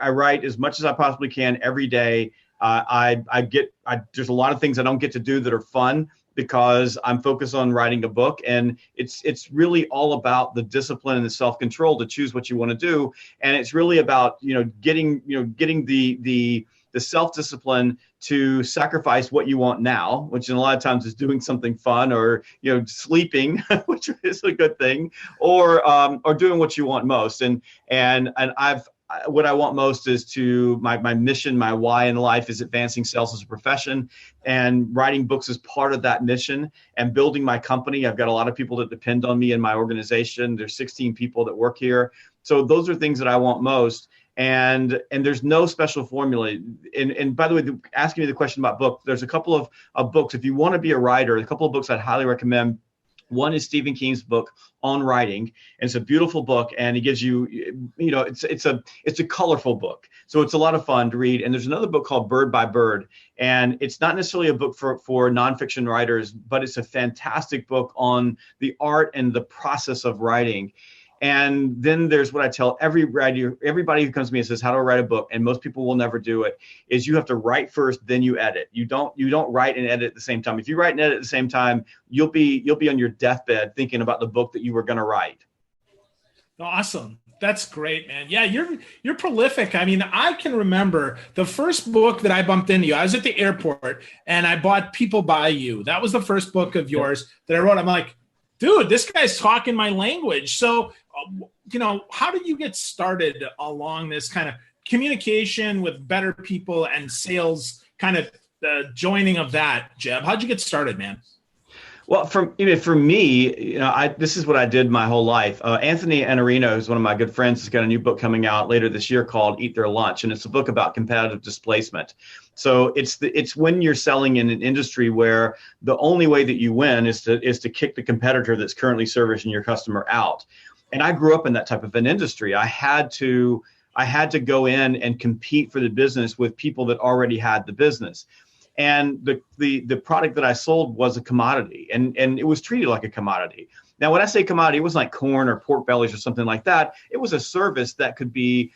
I write as much as I possibly can every day. There's a lot of things I don't get to do that are fun because I'm focused on writing a book, and it's really all about the discipline and the self-control to choose what you want to do. And it's really about, getting the self-discipline to sacrifice what you want now, which in a lot of times is doing something fun or, sleeping, which is a good thing, or doing what you want most. And what I want most is to my mission, my why in life is advancing sales as a profession, and writing books is part of that mission, and building my company. I've got a lot of people that depend on me in my organization. There's 16 people that work here. So those are things that I want most. And there's no special formula. And by the way, asking me the question about book, there's a couple of books. If you want to be a writer, a couple of books I'd highly recommend. One is Stephen King's book on writing, and it's a beautiful book, and it gives you, it's a colorful book, so it's a lot of fun to read. And there's another book called Bird by Bird, and it's not necessarily a book for nonfiction writers, but it's a fantastic book on the art and the process of writing. And then there's what I tell everybody who comes to me and says, how do I write a book? And most people will never do it, is you have to write first, then you edit. You don't write and edit at the same time. If you write and edit at the same time, you'll be on your deathbed thinking about the book that you were going to write. Awesome. That's great, man. Yeah, you're prolific. I mean, I can remember the first book that I bumped into you. I was at the airport and I bought People by You. That was the first book of yours that I wrote. I'm like, dude, this guy's talking my language. So, how did you get started along this kind of communication with better people and sales, kind of the joining of that, Jeb? How'd you get started, man? Well, for me, this is what I did my whole life. Anthony Iannarino, who's one of my good friends, has got a new book coming out later this year called Eat Their Lunch, and it's a book about competitive displacement. So it's when you're selling in an industry where the only way that you win is to kick the competitor that's currently servicing your customer out. And I grew up in that type of an industry. I had to go in and compete for the business with people that already had the business. And the product that I sold was a commodity, and it was treated like a commodity. Now, when I say commodity, it wasn't like corn or pork bellies or something like that. It was a service that could be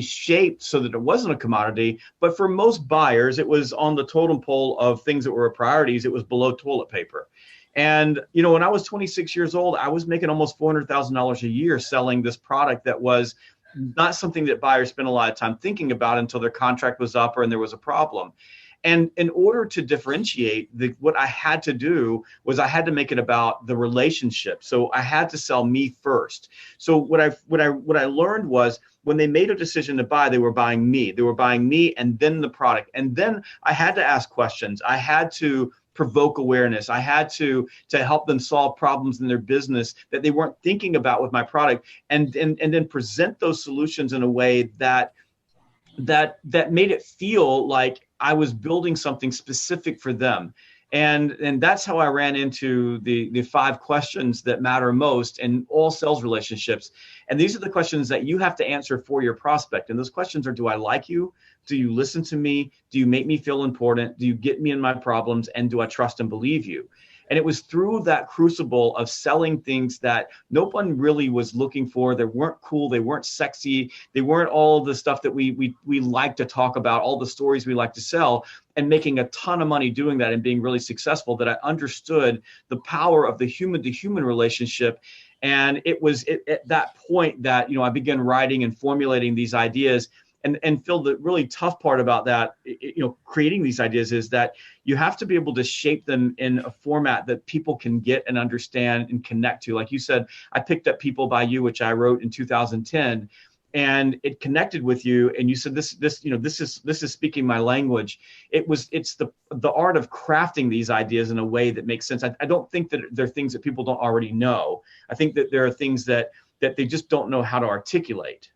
shaped so that it wasn't a commodity. But for most buyers, it was on the totem pole of things that were priorities. It was below toilet paper. And, when I was 26 years old, I was making almost $400,000 a year selling this product that was not something that buyers spent a lot of time thinking about until their contract was up or and there was a problem. And in order to differentiate, what I had to do was I had to make it about the relationship. So I had to sell me first. So what I learned was when they made a decision to buy, they were buying me. They were buying me and then the product. And then I had to ask questions. I had to provoke awareness. I had to help them solve problems in their business that they weren't thinking about with my product, and then present those solutions in a way that made it feel like I was building something specific for them. And that's how I ran into the 5 questions that matter most in all sales relationships. And these are the questions that you have to answer for your prospect. And those questions are, do I like you? Do you listen to me? Do you make me feel important? Do you get me in my problems? And do I trust and believe you? And it was through that crucible of selling things that no one really was looking for. They weren't cool. They weren't sexy. They weren't all the stuff that we like to talk about, all the stories we like to sell, and making a ton of money doing that and being really successful, that I understood the power of the human to human relationship. And it was at that point that, I began writing and formulating these ideas. And Phil, the really tough part about that, creating these ideas is that you have to be able to shape them in a format that people can get and understand and connect to. Like you said, I picked up People by You, which I wrote in 2010, and it connected with you. And you said, this is speaking my language. It's the art of crafting these ideas in a way that makes sense. I don't think that they're things that people don't already know. I think that there are things that they just don't know how to articulate.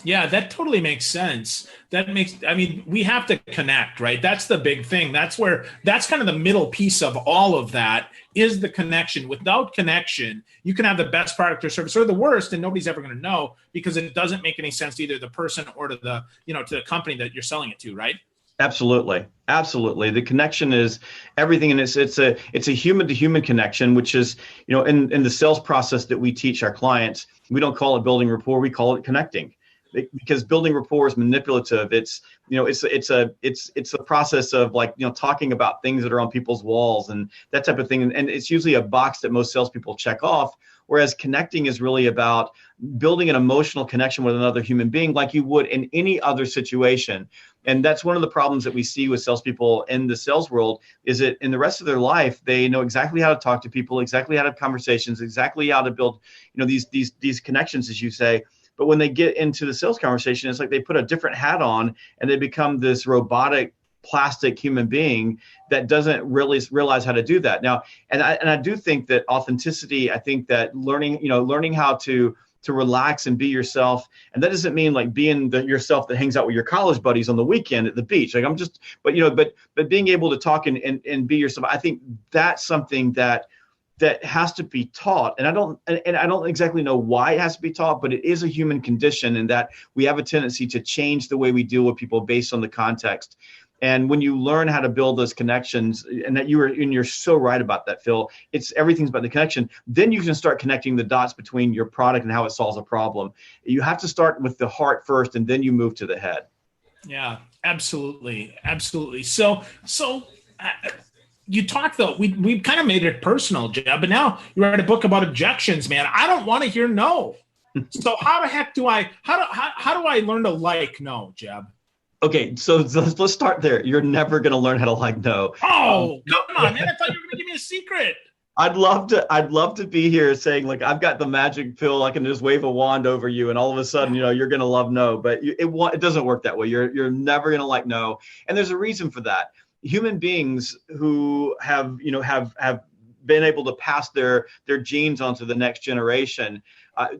Yeah, that totally makes sense. We have to connect, right? That's the big thing. That's kind of the middle piece of all of that is the connection. Without connection, you can have the best product or service or the worst, and nobody's ever going to know because it doesn't make any sense to either the person or to the company that you're selling it to, right? Absolutely. The connection is everything. And it's a human to human connection, which is, in the sales process that we teach our clients, we don't call it building rapport. We call it connecting. because building rapport is manipulative. It's, it's a process of like, talking about things that are on people's walls and that type of thing. And it's usually a box that most salespeople check off. Whereas connecting is really about building an emotional connection with another human being like you would in any other situation. And that's one of the problems that we see with salespeople in the sales world, is that in the rest of their life, they know exactly how to talk to people, exactly how to have conversations, exactly how to build, these connections, as you say. But when they get into the sales conversation, it's like they put a different hat on and they become this robotic, plastic human being that doesn't really realize how to do that. Now, and I do think that authenticity, I think that learning how to relax and be yourself. And that doesn't mean like being yourself that hangs out with your college buddies on the weekend at the beach. Like but being able to talk and be yourself. I think that's something that has to be taught. And I don't exactly know why it has to be taught, but it is a human condition, and that we have a tendency to change the way we deal with people based on the context. And when you learn how to build those connections, and you're so right about that, Phil, everything's about the connection. Then you can start connecting the dots between your product and how it solves a problem. You have to start with the heart first, and then you move to the head. Yeah, absolutely. Absolutely. So you talk though, we kind of made it personal, Jeb, but now you write a book about objections, man. I don't want to hear no. So how the heck how do I learn to like no, Jeb? Okay, so let's start there. You're never going to learn how to like no. Oh, come on, man. I thought you were going to give me a secret. I'd love to be here saying, like, I've got the magic pill. I can just wave a wand over you, and all of a sudden, you're going to love no. But it doesn't work that way. You're never going to like no. And there's a reason for that. Human beings who have been able to pass their genes onto the next generation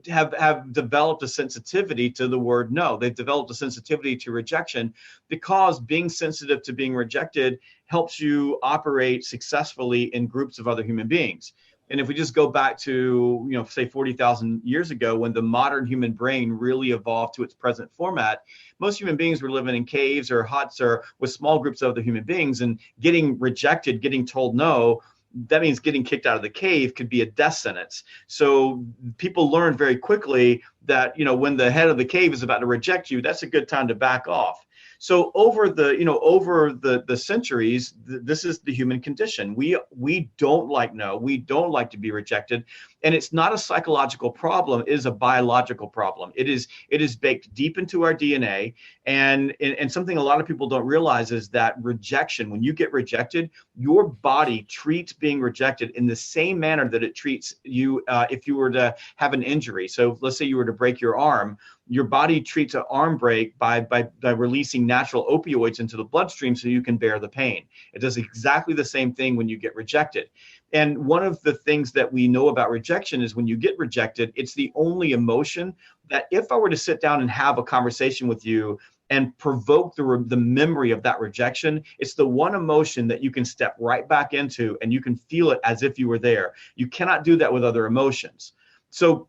have developed a sensitivity to the word no. They've developed a sensitivity to rejection, because being sensitive to being rejected helps you operate successfully in groups of other human beings. And if we just go back to, say 40,000 years ago, when the modern human brain really evolved to its present format, most human beings were living in caves or huts or with small groups of other human beings, and getting rejected, getting told no, that means getting kicked out of the cave could be a death sentence. So people learned very quickly that, when the head of the cave is about to reject you, that's a good time to back off. So over the centuries, this is the human condition. We don't like no. We don't like to be rejected, and it's not a psychological problem. It is a biological problem. It is baked deep into our DNA, and something a lot of people don't realize is that rejection. When you get rejected, your body treats being rejected in the same manner that it treats you if you were to have an injury. So let's say you were to break your arm. Your body treats an arm break by releasing natural opioids into the bloodstream so you can bear the pain. It does exactly the same thing when you get rejected. And one of the things that we know about rejection is when you get rejected, it's the only emotion that if I were to sit down and have a conversation with you and provoke the memory of that rejection, it's the one emotion that you can step right back into and you can feel it as if you were there. You cannot do that with other emotions. So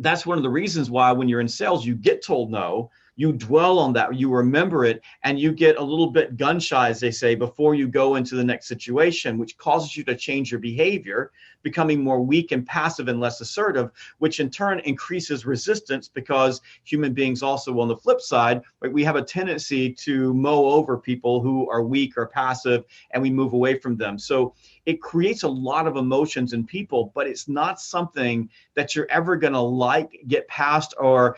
that's one of the reasons why when you're in sales, you get told no, you dwell on that, you remember it, and you get a little bit gun shy, as they say, before you go into the next situation, which causes you to change your behavior, becoming more weak and passive and less assertive, which in turn increases resistance, because human beings also, on the flip side, like, we have a tendency to mow over people who are weak or passive, and we move away from them. So it creates a lot of emotions in people, but it's not something that you're ever going to get past, or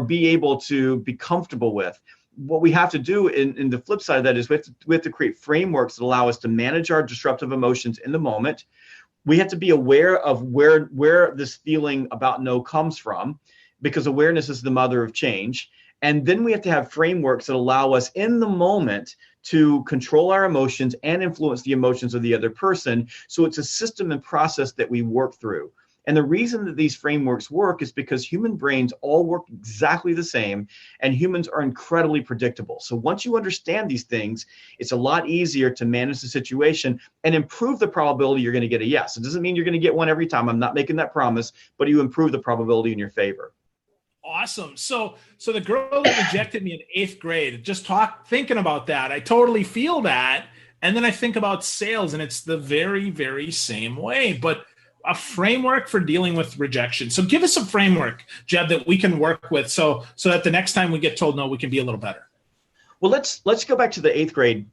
be able to be comfortable with. What we have to do in the flip side of that is we have to create frameworks that allow us to manage our disruptive emotions in the moment. We have to be aware of where this feeling about no comes from, because awareness is the mother of change. And then we have to have frameworks that allow us in the moment to control our emotions and influence the emotions of the other person. So it's a system and process that we work through. And the reason that these frameworks work is because human brains all work exactly the same, and humans are incredibly predictable. So once you understand these things, it's a lot easier to manage the situation and improve the probability you're going to get a yes. It doesn't mean you're going to get one every time. I'm not making that promise, but you improve the probability in your favor. Awesome. So the girl that rejected me in 8th grade, thinking about that, I totally feel that. And then I think about sales, and it's the very, very same way. But a framework for dealing with rejection. So give us a framework, Jeb, that we can work with so that the next time we get told no, we can be a little better. Well, let's go back to the 8th grade,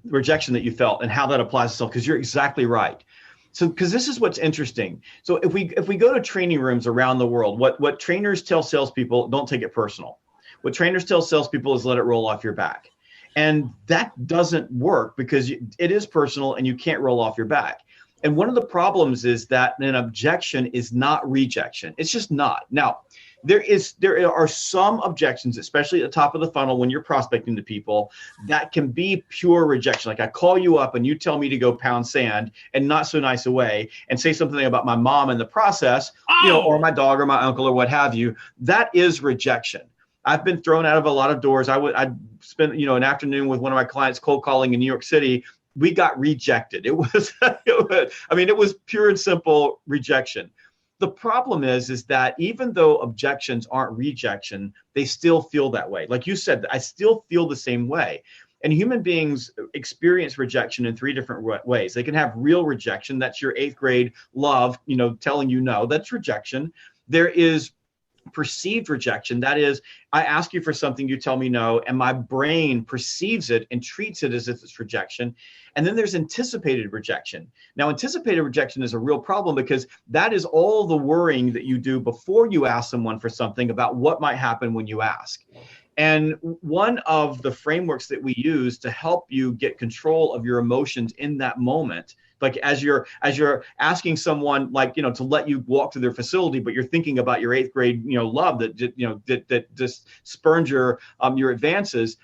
rejection that you felt and how that applies itself, because you're exactly right. So, because this is what's interesting. So if we go to training rooms around the world, what trainers tell salespeople, don't take it personal. What trainers tell salespeople is let it roll off your back. And that doesn't work because it is personal and you can't roll off your back. And one of the problems is that an objection is not rejection. It's just not. Now, there are some objections, especially at the top of the funnel when you're prospecting to people, that can be pure rejection. Like I call you up and you tell me to go pound sand and not so nice a way and say something about my mom in the process, or my dog or my uncle or what have you. That is rejection. I've been thrown out of a lot of doors. I'd spent, an afternoon with one of my clients cold calling in New York City. We got rejected. It was pure and simple rejection. The problem is that even though objections aren't rejection, they still feel that way. Like you said, I still feel the same way. And human beings experience rejection in 3 different ways. They can have real rejection. That's your 8th grade love, telling you no. That's rejection. There is perceived rejection. That is, I ask you for something, you tell me no, and my brain perceives it and treats it as if it's rejection. And then there's anticipated rejection. Now, anticipated rejection is a real problem because that is all the worrying that you do before you ask someone for something about what might happen when you ask. And one of the frameworks that we use to help you get control of your emotions in that moment, like as you're asking someone, to let you walk to their facility, but you're thinking about your 8th grade, love that just spurns your advances,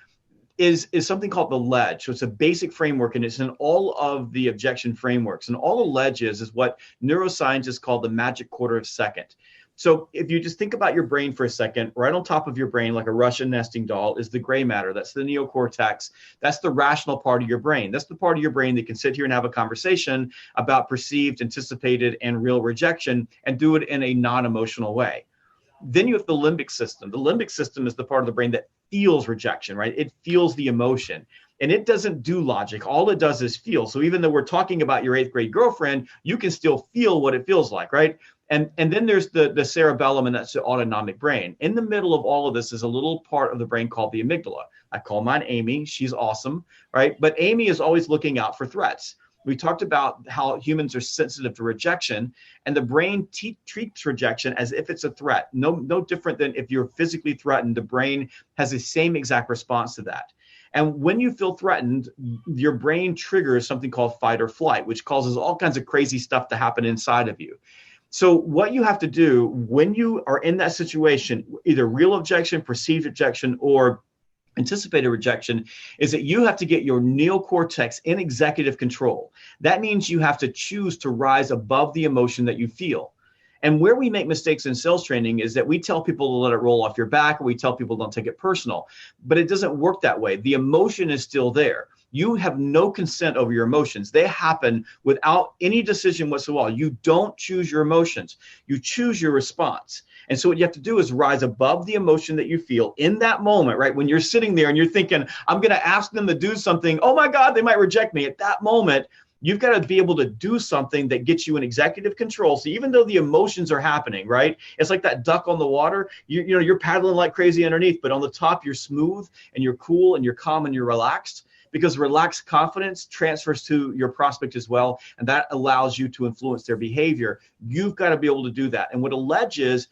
is something called the ledge. So it's a basic framework, and it's in all of the objection frameworks. And all the ledge is what neuroscientists call the magic quarter of second. So if you just think about your brain for a second, right on top of your brain, like a Russian nesting doll, is the gray matter. That's the neocortex. That's the rational part of your brain. That's the part of your brain that can sit here and have a conversation about perceived, anticipated, and real rejection and do it in a non-emotional way. Then you have the limbic system. The limbic system is the part of the brain that feels rejection, right? It feels the emotion. And it doesn't do logic. All it does is feel. So even though we're talking about your 8th grade girlfriend, you can still feel what it feels like, right? And then there's the cerebellum, and that's the autonomic brain. In the middle of all of this is a little part of the brain called the amygdala. I call mine Amy. She's awesome, right? But Amy is always looking out for threats. We talked about how humans are sensitive to rejection, and the brain treats rejection as if it's a threat. No different than if you're physically threatened. The brain has the same exact response to that. And when you feel threatened, your brain triggers something called fight or flight, which causes all kinds of crazy stuff to happen inside of you. So what you have to do when you are in that situation, either real objection, perceived objection, or anticipated rejection, is that you have to get your neocortex in executive control. That means you have to choose to rise above the emotion that you feel. And where we make mistakes in sales training is that we tell people to let it roll off your back, or we tell people don't take it personal. But it doesn't work that way. The emotion is still there. You have no consent over your emotions. They happen without any decision whatsoever. You don't choose your emotions. You choose your response. And so what you have to do is rise above the emotion that you feel in that moment, right? When you're sitting there and you're thinking, I'm going to ask them to do something. Oh my God, they might reject me. At that moment, you've got to be able to do something that gets you in executive control. So even though the emotions are happening, right? It's like that duck on the water. You're paddling like crazy underneath, but on the top, you're smooth and you're cool and you're calm and you're relaxed. Because relaxed confidence transfers to your prospect as well, and that allows you to influence their behavior. You've got to be able to do that. And what a ledge is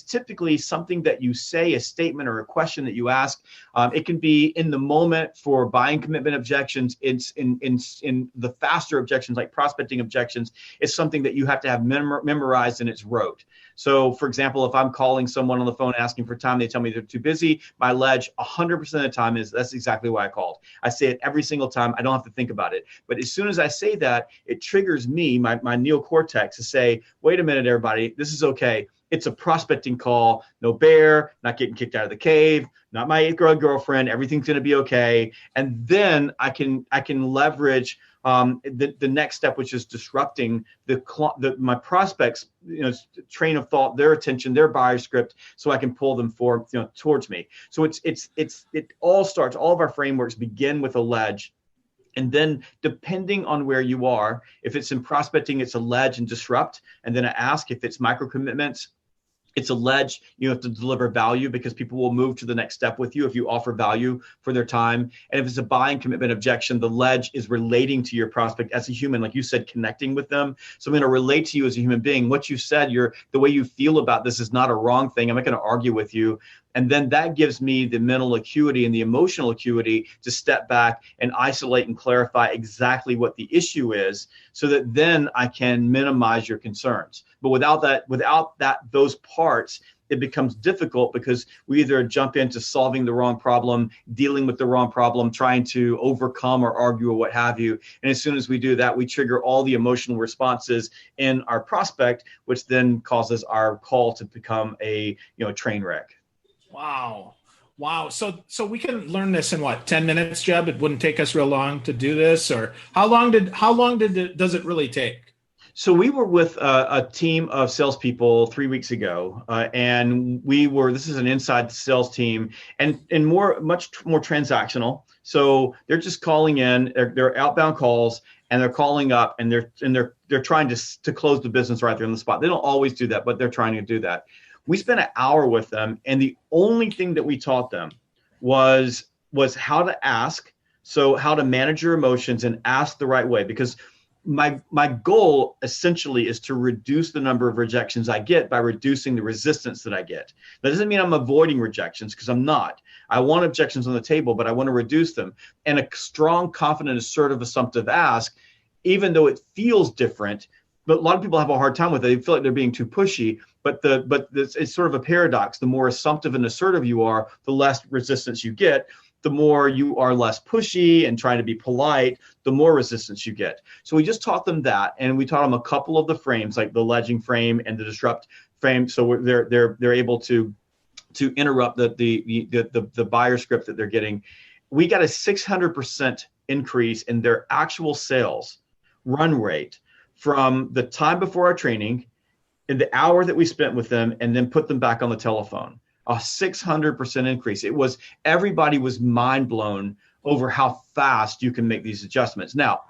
typically something that you say, a statement or a question that you ask. It can be in the moment for buying commitment objections. It's in the faster objections, like prospecting objections. It's something that you have to have memorized and it's rote. So, for example, if I'm calling someone on the phone asking for time, they tell me they're too busy. My ledge 100% of the time is that's exactly why I called. I say it every single time. I don't have to think about it. But as soon as I say that, it triggers me, my neocortex, to say, wait a minute, everybody, this is okay. It's a prospecting call, no bear, not getting kicked out of the cave, not my 8th grade girlfriend, everything's going to be okay. And then I can leverage the next step, which is disrupting my prospects, train of thought, their attention, their buyer script, so I can pull them towards me. So it all starts, all of our frameworks begin with a ledge. And then depending on where you are, if it's in prospecting, it's allege and disrupt. And then I ask. If it's micro commitments, it's allege. You have to deliver value because people will move to the next step with you if you offer value for their time. And if it's a buying commitment objection, the ledge is relating to your prospect as a human, like you said, connecting with them. So I'm going to relate to you as a human being. What you said, the way you feel about this is not a wrong thing. I'm not going to argue with you. And then that gives me the mental acuity and the emotional acuity to step back and isolate and clarify exactly what the issue is, so that then I can minimize your concerns. But without those parts, it becomes difficult because we either jump into solving the wrong problem, dealing with the wrong problem, trying to overcome or argue or what have you. And as soon as we do that, we trigger all the emotional responses in our prospect, which then causes our call to become a train wreck. Wow. So we can learn this in what, 10 minutes, Jeb? It wouldn't take us real long to do this, or how long does it really take? So we were with a team of salespeople 3 weeks ago, and this is an inside sales team and much more transactional. So they're just calling in, they're outbound calls, and they're calling up, and they're trying to close the business right there on the spot. They don't always do that, but they're trying to do that. We spent an hour with them, and the only thing that we taught them was how to ask. So how to manage your emotions and ask the right way, because my goal essentially is to reduce the number of rejections I get by reducing the resistance that I get. That doesn't mean I'm avoiding rejections, because I'm not. I want objections on the table, but I want to reduce them. And a strong, confident, assertive, assumptive ask, even though it feels different, but a lot of people have a hard time with it. They feel like they're being too pushy, but it's sort of a paradox. The more assumptive and assertive you are, the less resistance you get. The more you are less pushy and trying to be polite, the more resistance you get. So we just taught them that, and we taught them a couple of the frames, like the ledging frame and the disrupt frame. So they're able to interrupt the buyer script that they're getting. We got a 600% increase in their actual sales run rate from the time before our training, in the hour that we spent with them, and then put them back on the telephone. A 600% increase. Everybody was mind blown over how fast you can make these adjustments. Now,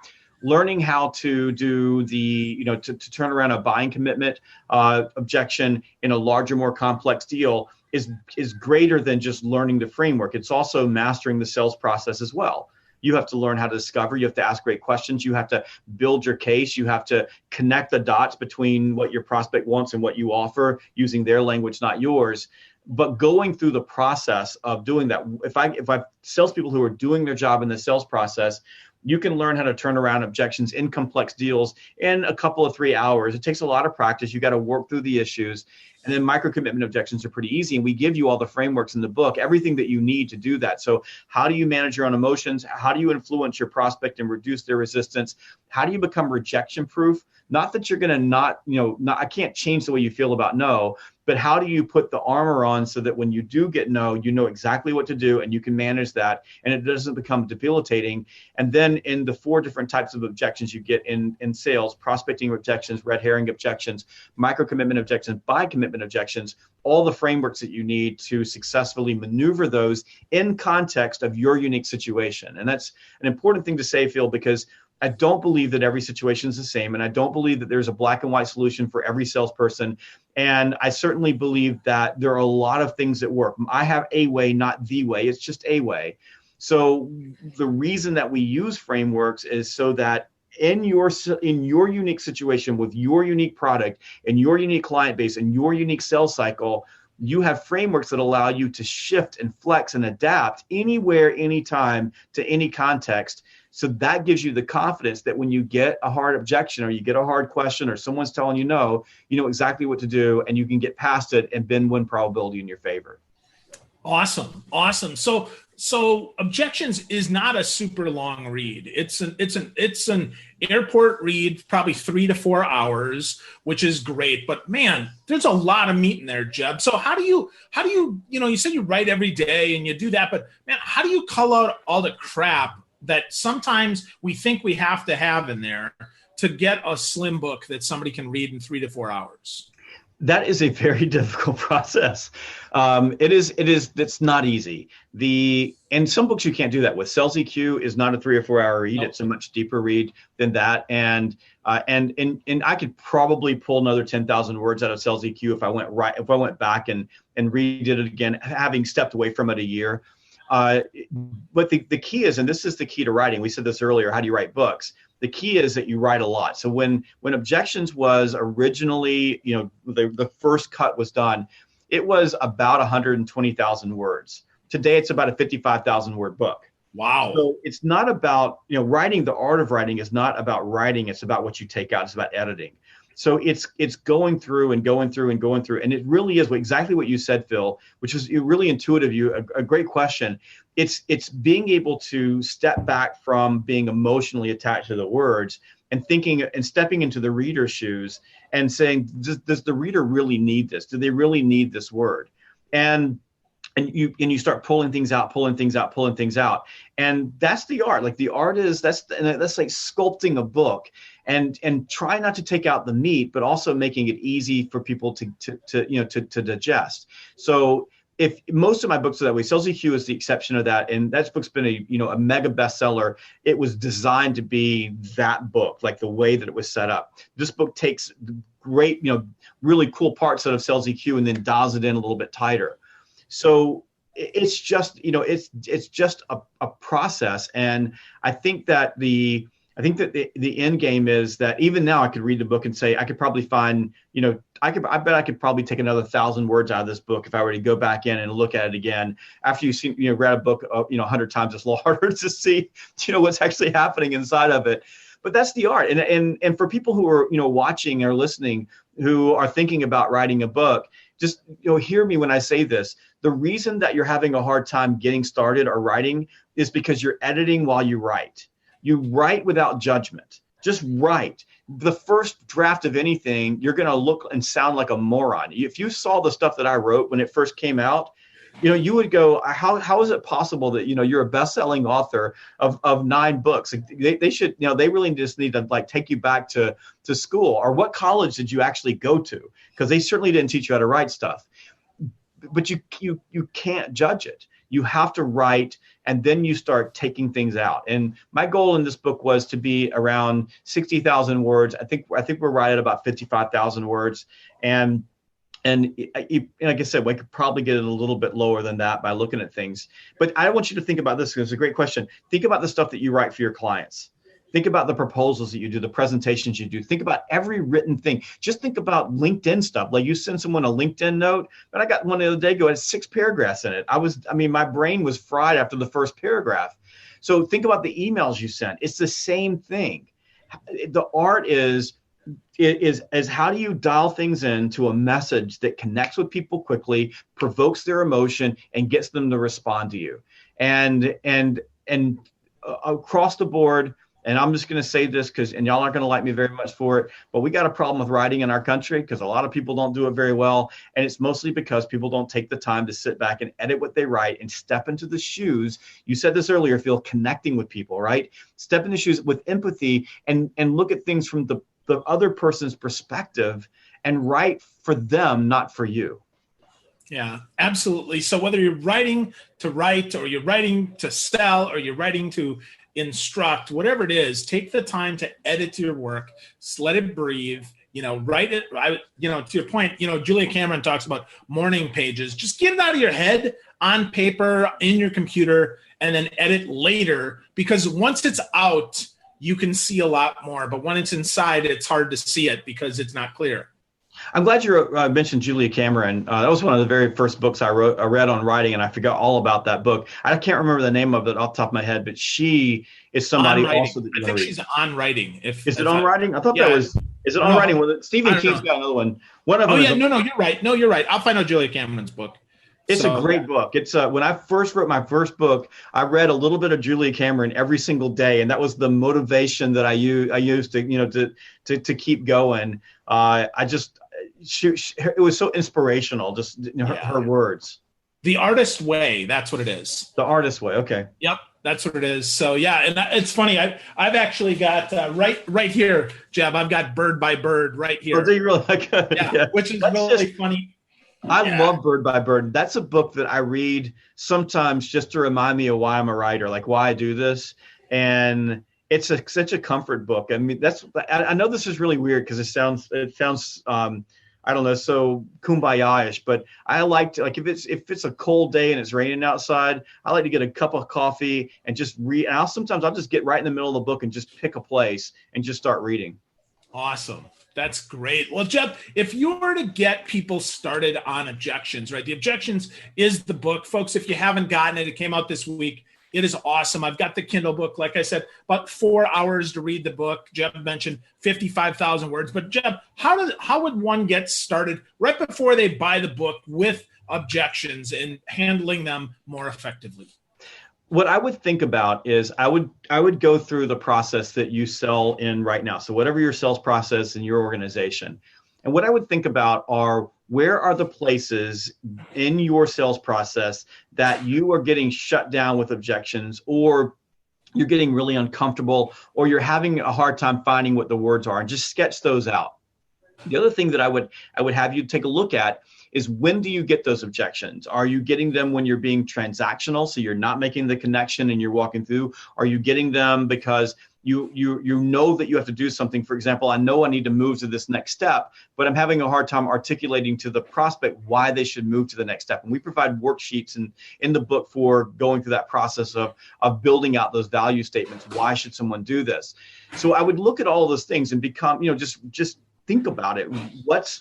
learning how to do to turn around a buying commitment objection in a larger, more complex deal is greater than just learning the framework. It's also mastering the sales process as well. You have to learn how to discover. You have to ask great questions. You have to build your case. You have to connect the dots between what your prospect wants and what you offer, using their language, not yours. But going through the process of doing that, if I salespeople who are doing their job in the sales process, you can learn how to turn around objections in complex deals in a couple of 3 hours. It takes a lot of practice. You got to work through the issues. And then micro commitment objections are pretty easy. And we give you all the frameworks in the book, everything that you need to do that. So how do you manage your own emotions? How do you influence your prospect and reduce their resistance? How do you become rejection proof? Not that you're going to I can't change the way you feel about no, but how do you put the armor on so that when you do get no, you know exactly what to do and you can manage that and it doesn't become debilitating. And then in the 4 different types of objections you get in sales: prospecting objections, red herring objections, micro commitment objections, buy commitment objections, all the frameworks that you need to successfully maneuver those in context of your unique situation. And that's an important thing to say, Phil, because I don't believe that every situation is the same, and I don't believe that there's a black and white solution for every salesperson. And I certainly believe that there are a lot of things that work. I have a way, not the way. It's just a way. So the reason that we use frameworks is so that in your unique situation with your unique product and your unique client base and your unique sales cycle, you have frameworks that allow you to shift and flex and adapt anywhere, anytime, to any context. So that gives you the confidence that when you get a hard objection or you get a hard question or someone's telling you no, you know exactly what to do and you can get past it and bend win probability in your favor. Awesome. So Objections is not a super long read. It's an airport read, probably 3 to 4 hours, which is great. But man, there's a lot of meat in there, Jeb. So how do you you said you write every day and you do that, but man, how do you cull out all the crap that sometimes we think we have to have in there to get a slim book that somebody can read in 3 to 4 hours? That is a very difficult process. It's not easy. And some books you can't do that with. Sales EQ is not a 3 or 4 hour read. Nope. It's a much deeper read than that. And I could probably pull another 10,000 words out of Sales EQ if I went back and redid it again, having stepped away from it a year. But the key is, and this is the key to writing. We said this earlier. How do you write books? The key is that you write a lot. So when Objections was originally, the first cut was done, it was about 120,000 words. Today, it's about a 55,000 word book. Wow. So it's not about, writing. The art of writing is not about writing. It's about what you take out. It's about editing. So it's going through and going through and going through. And it really is exactly what you said, Phil, which was really intuitive. A great question. It's being able to step back from being emotionally attached to the words and thinking and stepping into the reader's shoes and saying, does the reader really need this? Do they really need this word? And you start pulling things out. And that's the art. Like the art is, that's like sculpting a book and try not to take out the meat, but also making it easy for people to digest. So if most of my books are that way, Sales EQ is the exception of that. And that book's been a mega bestseller. It was designed to be that book, like the way that it was set up. This book takes great, really cool parts out of Sales EQ and then dials it in a little bit tighter. So it's just, it's just a process. And I think that the end game is that even now I could read the book and say, I could probably find, I bet I could probably take another 1,000 words out of this book if I were to go back in and look at it again. After you've read a book, 100 times, it's a little harder to see, what's actually happening inside of it. But that's the art. And for people who are, watching or listening, who are thinking about writing a book, just, hear me when I say this. The reason that you're having a hard time getting started or writing is because you're editing while you write. You write without judgment. Just write. The first draft of anything, you're going to look and sound like a moron. If you saw the stuff that I wrote when it first came out, you would go, how is it possible that, you're a best-selling author of 9 books? They should, they really just need to take you back to school. Or what college did you actually go to? Because they certainly didn't teach you how to write stuff. But you can't judge it. You have to write, and then you start taking things out. And my goal in this book was to be around 60,000 words. I think we're right at about 55,000 words. And like I said, we could probably get it a little bit lower than that by looking at things. But I want you to think about this, because it's a great question. Think about the stuff that you write for your clients. Think about the proposals that you do, the presentations you do. Think about every written thing. Just think about LinkedIn stuff. Like you send someone a LinkedIn note, but I got one the other day, it had 6 paragraphs in it. My brain was fried after the first paragraph. So think about the emails you sent. It's the same thing. The art is how do you dial things into a message that connects with people quickly, provokes their emotion, and gets them to respond to you. And across the board, and I'm just going to say this and y'all aren't going to like me very much for it, but we got a problem with writing in our country because a lot of people don't do it very well. And it's mostly because people don't take the time to sit back and edit what they write and step into the shoes. You said this earlier, Phil, connecting with people, right? Step in the shoes with empathy and look at things from the other person's perspective and write for them, not for you. Yeah, absolutely. So whether you're writing to write, or you're writing to sell, or you're writing to instruct, whatever it is, take the time to edit your work, just let it breathe, write it. To your point, Julia Cameron talks about morning pages. Just get it out of your head on paper, in your computer, and then edit later, because once it's out, you can see a lot more. But when it's inside, it's hard to see it because it's not clear. I'm glad you mentioned Julia Cameron. That was one of the very first books I read on writing, and I forgot all about that book. I can't remember the name of it off the top of my head, but she is somebody also that I think she's on writing. Is it on writing? I thought that was. Is it on writing? Well, Stephen King's got another one. One of them. No, you're right. No, you're right. I'll find out Julia Cameron's book. It's a great book. It's when I first wrote my first book, I read a little bit of Julia Cameron every single day, and that was the motivation that I used to keep going. It was so inspirational, just her words. The Artist Way, that's what it is. The Artist Way, okay. Yep, That's what it is. So yeah, and it's funny. I've actually got right here, Jeb. I've got Bird by Bird right here. Oh, do you really? Yeah, which is really funny. I love Bird by Bird. That's a book that I read sometimes just to remind me of why I'm a writer, like why I do this. And it's such a comfort book. I mean, I know this is really weird because it sounds I don't know, so kumbaya-ish, but I like to, like, if it's a cold day and it's raining outside, I like to get a cup of coffee and just read. And sometimes I'll just get right in the middle of the book and just pick a place and just start reading. Awesome. That's great. Well, Jeb, if you were to get people started on Objections, right? The Objections is the book. Folks, if you haven't gotten it, it came out this week. It is awesome. I've got the Kindle book. Like I said, about 4 hours to read the book. Jeb mentioned 55,000 words. But Jeb, how would one get started right before they buy the book with Objections and handling them more effectively? What I would think about is I would go through the process that you sell in right now. So whatever your sales process in your organization. And what I would think about are, where are the places in your sales process that you are getting shut down with objections, or you're getting really uncomfortable, or you're having a hard time finding what the words are, and just sketch those out. The other thing that I would have you take a look at is, when do you get those objections? Are you getting them when you're being transactional, so you're not making the connection and you're walking through? Are you getting them because you know that you have to do something? For example, I know I need to move to this next step, but I'm having a hard time articulating to the prospect why they should move to the next step. And we provide worksheets in the book for going through that process of building out those value statements. Why should someone do this? So I would look at all those things and become, just think about it.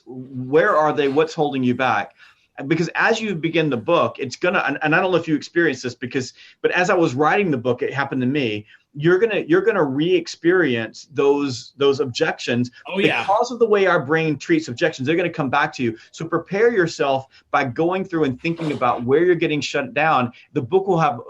Where are they? What's holding you back? Because as you begin the book, it's gonna, and I don't know if you experienced this, but as I was writing the book, it happened to me. You're gonna re-experience those objections. Oh, yeah. Because of the way our brain treats objections, they're gonna come back to you. So prepare yourself by going through and thinking about where you're getting shut down. The book will have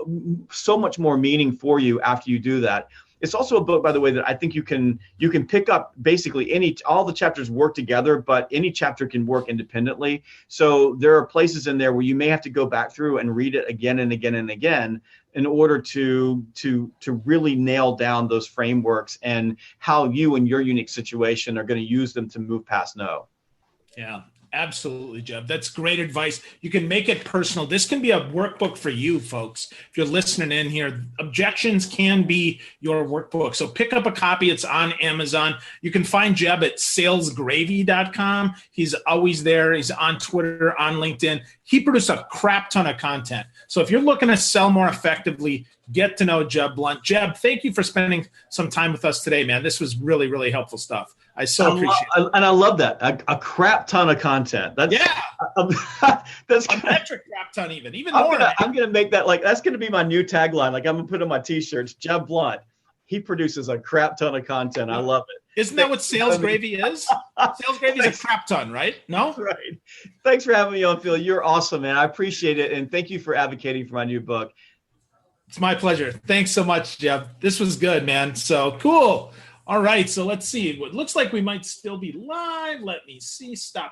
so much more meaning for you after you do that. It's also a book, by the way, that I think you can pick up. Basically, all the chapters work together, but any chapter can work independently. So there are places in there where you may have to go back through and read it again and again and again in order to really nail down those frameworks and how you and your unique situation are going to use them to move past no. Yeah. Absolutely, Jeb. That's great advice. You can make it personal. This can be a workbook for you, folks. If you're listening in here, Objections can be your workbook. So pick up a copy. It's on Amazon. You can find Jeb at salesgravy.com. He's always there. He's on Twitter, on LinkedIn. He produced a crap ton of content. So if you're looking to sell more effectively, get to know Jeb Blount. Jeb, thank you for spending some time with us today, man. This was really, really helpful stuff. I appreciate it. And I love that. A crap ton of content. That's a metric crap ton, even more. I'm going to make that, that's going to be my new tagline. Like, I'm going to put on my t-shirts, Jeb Blount. He produces a crap ton of content. I love it. Isn't that what Sales Gravy is? Sales Gravy is a crap ton, right? No? Right. Thanks for having me on, Phil. You're awesome, man. I appreciate it. And thank you for advocating for my new book. It's my pleasure. Thanks so much, Jeb. This was good, man. So cool. All right. So let's see. It looks like we might still be live. Let me see. Stop.